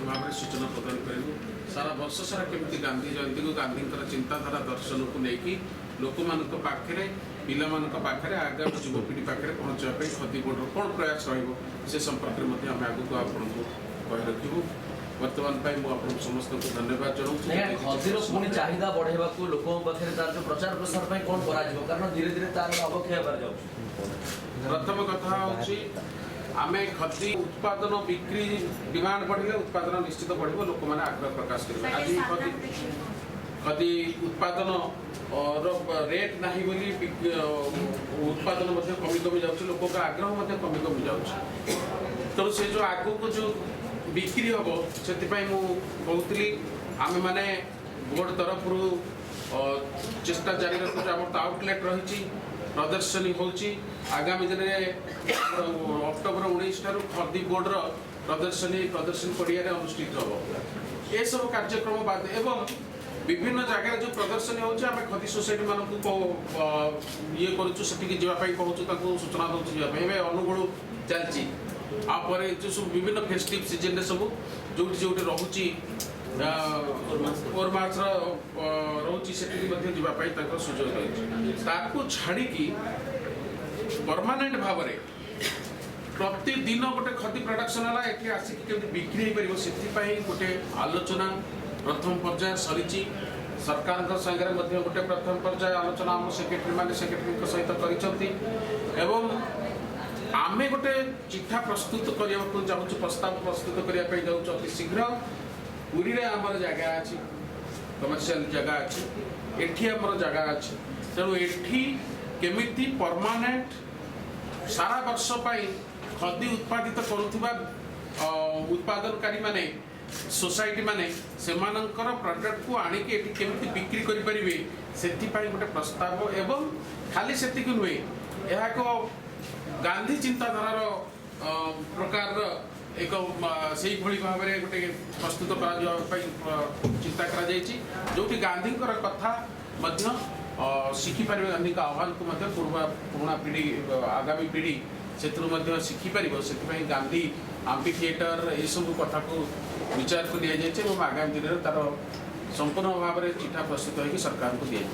भाव में सूचना प्रदान करूँ सारा वर्ष सारा केमती गांधी जयंती को गांधी चिंताधारा दर्शन को लेकिन लोक मान पाखे पिला पाखे आगामी युवपीढ़ी पाखे पहुँचापी खदी बोर्डर कौन प्रयास रे संपर्क में आम आगे आपको कही रखू बर्तमान मुझे समस्त को धन्यवाद जनाऊँ खदीर पुणी चाहिदा बढ़ेगा लोक पाखे जो प्रचार प्रसार कौन कारण धीरे धीरे तार अवक्षय प्रथम कथा हूँ आम खदी उत्पादन बिक्री डिमांड बढ़े उत्पादन निश्चित बढ़ लोक मैंने आग्रह प्रकाश करेंगे आज खदी उत्पादन रेट ना बोली उत्पादन कमी कमी जाऊँ लोक आग्रह कमी कमी जाऊँ तेणु से जो आग को जो बिक्री हम से कहती आम मैंने बोर्ड तरफ चेष्टा जारी रखुच आम तो आउटलेट रही प्रदर्शनी होची आगामी दिन में अक्टोबर 19 ठारू खदी बोर्डर प्रदर्शनी पड़िया अनुष्ठित हम ये सब कार्यक्रम बाद एवं विभिन्न जगह जो प्रदर्शनी होची आम खदी सोसाइटी मान ये करूँ से कहूँ सूचना दूसरी अनुगुण चलती आपर जो सब विभिन्न फेस्टिव सीजन सब जो रोचे ओरमास रोचे से सुजोग रही छाड़ी परमानेंट भाव में प्रतिदिन गोटे खदी प्रोडक्शन है ये आसिक बिक्री हो पार से गोटे आलोचना प्रथम पर्याय सरी सरकार गोटे प्रथम पर्याय आलोचना आम सेक्रेटरी सहित कर आमे गोटे चिठा प्रस्तुत करने चाहूँ प्रस्ताव प्रस्तुत करने जाऊँ अति शीघ्र पुरी रे आमर जगह अच्छी कमर्शियल जगह अच्छी एठी आमर जगह अच्छी तेणु एठी केमिति परमानेंट सारा वर्ष खदी उत्पादित करुवा उत्पादनकारी माने सोसाइटी माने सेमानंकर प्रोडक्ट को आनिक एठी केमिति बिक्री करि परिबे सेथिपाई गोटे प्रस्ताव एवं खाली सेतिक नुहे यह एक गांधी चिंताधार प्रकार एक से भाव में गोटे प्रस्तुत चिंता कर जो गांधी कथा शिखिपार गांधी का आह्वान को पुराणा पीढ़ी आगामी पीढ़ी से शिखिपार से गांधी आम्पी थिएटर ये सब कथा को विचार को दि जाए आगामी दिन में तार संपूर्ण भाव में चिठा प्रस्तुत होकर सरकार को दि जाए।